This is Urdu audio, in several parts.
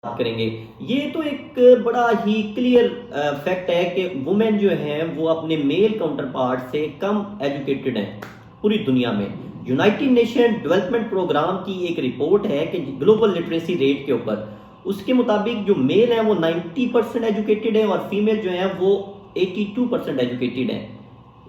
بات کریں گے۔ یہ تو ایک بڑا ہی کلیئر فیکٹ ہے کہ وومن جو ہیں وہ اپنے میل کاؤنٹر پارٹ سے کم ایجوکیٹڈ ہیں پوری دنیا میں۔ یونائٹڈ نیشن ڈیولپمنٹ پروگرام کی ایک رپورٹ ہے کہ گلوبل لٹریسی ریٹ کے اوپر اس کے مطابق جو میل ہیں وہ 90% ایجوکیٹڈ ہیں اور فیمیل جو ہیں وہ 82% ایجوکیٹڈ ہیں۔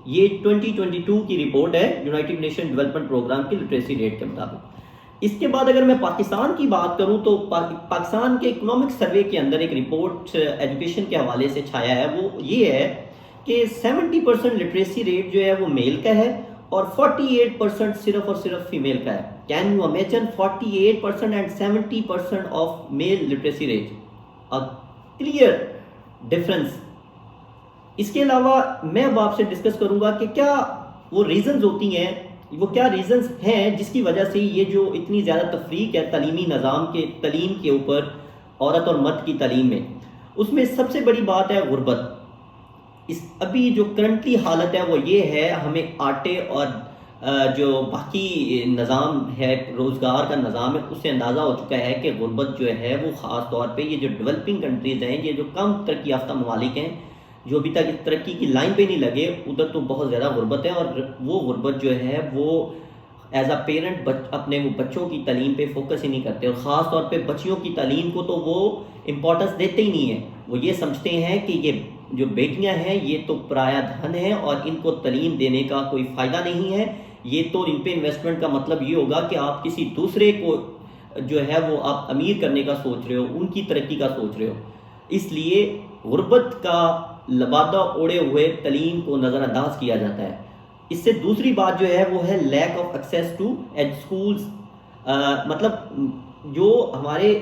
یہ 2022 کی رپورٹ ہے یونائٹڈ نیشن ڈیولپمنٹ پروگرام کی لٹریسی ریٹ کے مطابق۔ اس کے بعد اگر میں پاکستان کی بات کروں تو پاکستان کے اکنامک سروے کے اندر ایک رپورٹ ایجوکیشن کے حوالے سے چھایا ہے، وہ یہ ہے کہ 70% لٹریسی ریٹ جو ہے وہ میل کا ہے اور 48% صرف اور صرف فیمیل کا ہے۔ Can you imagine 48% and 70% of male literacy rate, clear difference. اس کے علاوہ میں اب آپ سے ڈسکس کروں گا کہ کیا وہ ریزنز ہوتی ہیں، وہ کیا ریزنز ہیں جس کی وجہ سے یہ جو اتنی زیادہ تفریق ہے تعلیمی نظام کے تعلیم کے اوپر عورت اور مرد کی تعلیم میں۔ اس میں سب سے بڑی بات ہے غربت۔ ابھی جو کرنٹلی حالت ہے وہ یہ ہے، ہمیں آٹے اور جو باقی نظام ہے روزگار کا نظام ہے اس سے اندازہ ہو چکا ہے کہ غربت جو ہے وہ خاص طور پہ یہ جو ڈیولپنگ کنٹریز ہیں، یہ جو کم ترقی یافتہ ممالک ہیں جو ابھی تک ترقی کی لائن پہ نہیں لگے، ادھر تو بہت زیادہ غربت ہے، اور وہ غربت جو ہے وہ ایز اے پیرنٹ اپنے بچوں کی تعلیم پہ فوکس ہی نہیں کرتے، اور خاص طور پہ بچیوں کی تعلیم کو تو وہ امپورٹنس دیتے ہی نہیں ہیں۔ وہ یہ سمجھتے ہیں کہ یہ جو بیٹیاں ہیں یہ تو پرایا دھن ہے اور ان کو تعلیم دینے کا کوئی فائدہ نہیں ہے، یہ تو ان پہ انویسٹمنٹ کا مطلب یہ ہوگا کہ آپ کسی دوسرے کو جو ہے وہ آپ امیر کرنے کا سوچ رہے ہو، ان کی ترقی کا سوچ رہے ہو۔ اس لیے غربت کا لبادہ اوڑے ہوئے تعلیم کو نظر انداز کیا جاتا ہے۔ اس سے دوسری بات جو ہے وہ ہے lack of access to schools, مطلب جو ہمارے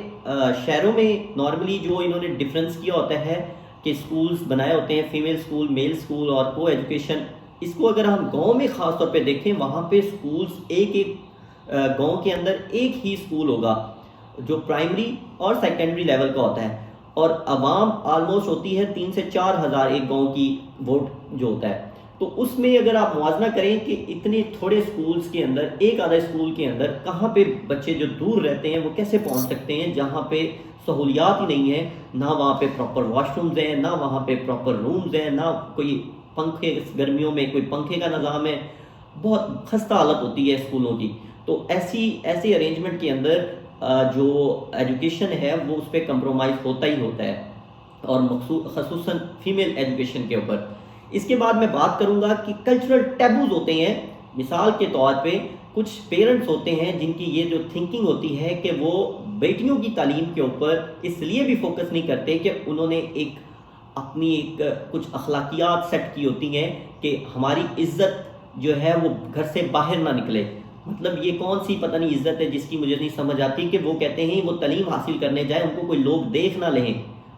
شہروں میں نارملی جو انہوں نے ڈفرینس کیا ہوتا ہے کہ اسکولز بنائے ہوتے ہیں، فیمیل اسکول، میل اسکول اور کو ایجوکیشن، اس کو اگر ہم گاؤں میں خاص طور پہ دیکھیں، وہاں پہ اسکولز ایک گاؤں کے اندر ایک ہی اسکول ہوگا جو پرائمری اور سیکنڈری لیول کا ہوتا ہے، اور عوام آلموسٹ ہوتی ہے 3 سے 4 ہزار ایک گاؤں کی ووٹ جو ہوتا ہے۔ تو اس میں اگر آپ موازنہ کریں کہ اتنے تھوڑے اسکولز کے اندر، ایک آدھا اسکول کے اندر کہاں پہ بچے جو دور رہتے ہیں وہ کیسے پہنچ سکتے ہیں، جہاں پہ سہولیات ہی نہیں ہیں، نہ وہاں پہ پراپر واش رومز ہیں، نہ وہاں پہ پراپر رومز ہیں، نہ کوئی پنکھے، گرمیوں میں کوئی پنکھے کا نظام ہے، بہت خستہ حالت ہوتی ہے اسکولوں کی۔ تو ایسی ارینجمنٹ کے اندر جو ایجوکیشن ہے وہ اس پہ کمپرومائز ہوتا ہی ہوتا ہے، اور خصوصاً فیمیل ایجوکیشن کے اوپر۔ اس کے بعد میں بات کروں گا کہ کلچرل ٹیبوز ہوتے ہیں۔ مثال کے طور پہ کچھ پیرنٹس ہوتے ہیں جن کی یہ جو تھنکنگ ہوتی ہے کہ وہ بیٹیوں کی تعلیم کے اوپر اس لیے بھی فوکس نہیں کرتے کہ انہوں نے اپنی کچھ اخلاقیات سیٹ کی ہوتی ہیں کہ ہماری عزت جو ہے وہ گھر سے باہر نہ نکلے۔ مطلب یہ کون سی پتہ نہیں عزت ہے جس کی مجھے نہیں سمجھ آتی کہ وہ کہتے ہیں وہ تعلیم حاصل کرنے جائیں، ان کو کوئی لوگ دیکھ نہ لیں،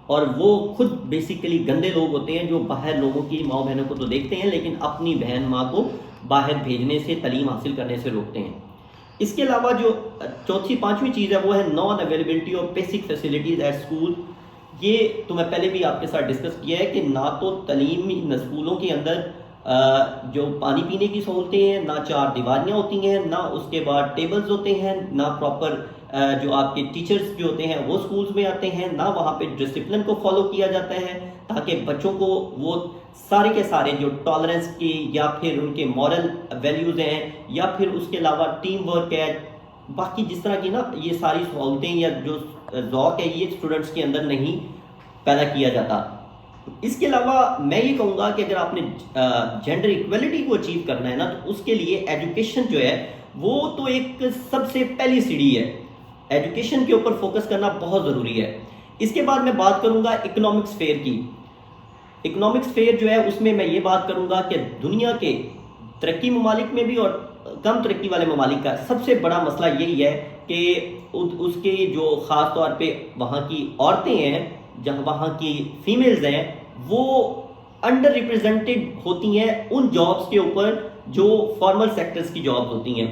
اور وہ خود بیسیکلی گندے لوگ ہوتے ہیں جو باہر لوگوں کی ماں بہنوں کو تو دیکھتے ہیں لیکن اپنی بہن ماں کو باہر بھیجنے سے، تعلیم حاصل کرنے سے روکتے ہیں۔ اس کے علاوہ جو چوتھی پانچویں چیز ہے وہ ہے non availability of basic facilities at school. یہ تو میں پہلے بھی آپ کے ساتھ ڈسکس کیا ہے کہ نہ تو تعلیمی اسکولوں کے اندر جو پانی پینے کی سہولتیں ہیں، نہ چار دیواریاں ہوتی ہیں، نہ اس کے بعد ٹیبلز ہوتے ہیں، نہ پراپر جو آپ کے ٹیچرز جو ہوتے ہیں وہ اسکولز میں آتے ہیں، نہ وہاں پہ ڈسپلن کو فالو کیا جاتا ہے تاکہ بچوں کو وہ سارے کے سارے جو ٹالرنس کی یا پھر ان کے مورل ویلیوز ہیں یا پھر اس کے علاوہ ٹیم ورک ہے، باقی جس طرح کی نا یہ ساری سہولتیں یا جو ذوق ہے یہ اسٹوڈنٹس کے اندر نہیں پیدا کیا جاتا۔ اس کے علاوہ میں یہ کہوں گا کہ اگر آپ نے جینڈر ایکویلٹی کو اچیو کرنا ہے نا تو اس کے لیے ایجوکیشن جو ہے وہ تو ایک سب سے پہلی سیڑھی ہے، ایجوکیشن کے اوپر فوکس کرنا بہت ضروری ہے۔ اس کے بعد میں بات کروں گا اکنامکس فیئر کی۔ اکنامکس فیئر جو ہے اس میں میں یہ بات کروں گا کہ دنیا کے ترقی ممالک میں بھی اور کم ترقی والے ممالک کا سب سے بڑا مسئلہ یہی ہے کہ اس کے جو خاص طور پہ وہاں کی عورتیں ہیں، جہاں وہاں کی فیمیلز ہیں، وہ انڈر ریپرزینٹڈ ہوتی ہیں ان جابز کے اوپر جو فارمل سیکٹرز کی جابز ہوتی ہیں،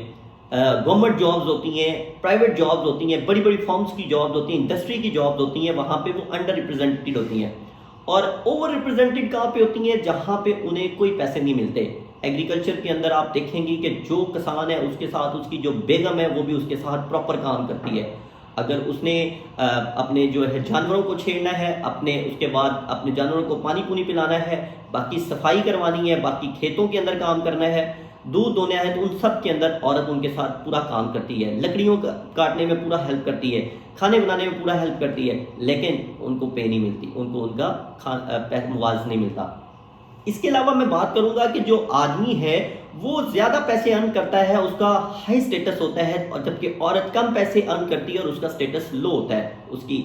گورنمنٹ جابز ہوتی ہیں، پرائیویٹ جابز ہوتی ہیں، بڑی بڑی فارمز کی جابز ہوتی ہیں، انڈسٹری کی جابز ہوتی ہیں، وہاں پہ وہ انڈر ریپرزینٹڈ ہوتی ہیں۔ اور اوور ریپرزینٹڈ کہاں پہ ہوتی ہیں؟ جہاں پہ انہیں کوئی پیسے نہیں ملتے۔ ایگریکلچر کے اندر آپ دیکھیں گی کہ جو کسان ہے اس کے ساتھ اس کی جو بیگم ہے وہ بھی اس کے ساتھ پراپر کام کرتی ہے، اگر اس نے اپنے جو ہے جانوروں کو چھیڑنا ہے، اس کے بعد اپنے جانوروں کو پانی پونی پلانا ہے، باقی صفائی کروانی ہے، باقی کھیتوں کے اندر کام کرنا ہے، دودھ دونا ہے، تو ان سب کے اندر عورت ان کے ساتھ پورا کام کرتی ہے، لکڑیوں کاٹنے میں پورا ہیلپ کرتی ہے، کھانے بنانے میں پورا ہیلپ کرتی ہے، لیکن ان کو پے نہیں ملتی، ان کو ان کا مواوضہ نہیں ملتا۔ اس کے علاوہ میں بات کروں گا کہ جو آدمی ہے وہ زیادہ پیسے ارن کرتا ہے، اس کا ہائی سٹیٹس ہوتا ہے، اور جبکہ عورت کم پیسے ارن کرتی ہے اور اس کا سٹیٹس لو ہوتا ہے، اس کی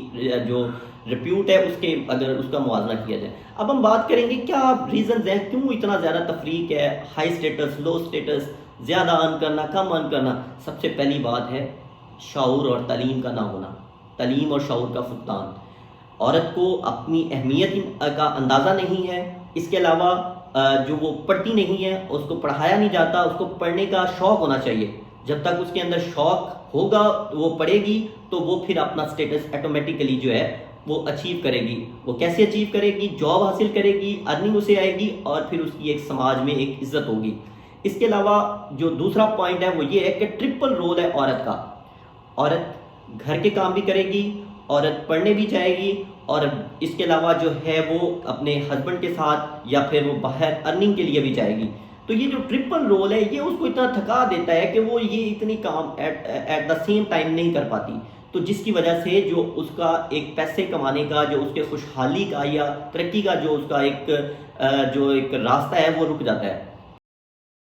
جو ریپیوٹ ہے اس کے اگر اس کا موازنہ کیا جائے۔ اب ہم بات کریں گے کیا ریزنز ہیں کیوں اتنا زیادہ تفریق ہے، ہائی سٹیٹس، لو سٹیٹس، زیادہ ارن کرنا، کم ارن کرنا۔ سب سے پہلی بات ہے شعور اور تعلیم کا نہ ہونا، تعلیم اور شعور کا فقدان۔ عورت کو اپنی اہمیت کا اندازہ نہیں ہے، اس کے علاوہ جو وہ پڑھتی نہیں ہے، اس کو پڑھایا نہیں جاتا، اس کو پڑھنے کا شوق ہونا چاہیے۔ جب تک اس کے اندر شوق ہوگا وہ پڑھے گی تو وہ پھر اپنا سٹیٹس آٹومیٹیکلی جو ہے وہ اچیو کرے گی۔ وہ کیسے اچیو کرے گی؟ جاب حاصل کرے گی، ارننگ اسے آئے گی، اور پھر اس کی ایک سماج میں ایک عزت ہوگی۔ اس کے علاوہ جو دوسرا پوائنٹ ہے وہ یہ ہے کہ ٹرپل رول ہے عورت کا۔ عورت گھر کے کام بھی کرے گی، عورت پڑھنے بھی جائے گی، اور اس کے علاوہ جو ہے وہ اپنے ہسبینڈ کے ساتھ یا پھر وہ باہر ارننگ کے لیے بھی جائے گی۔ تو یہ جو ٹرپل رول ہے یہ اس کو اتنا تھکا دیتا ہے کہ وہ یہ اتنی کام ایٹ دا سیم ٹائم نہیں کر پاتی، تو جس کی وجہ سے جو اس کا ایک پیسے کمانے کا، جو اس کے خوشحالی کا یا ترقی کا جو اس کا ایک راستہ ہے وہ رک جاتا ہے۔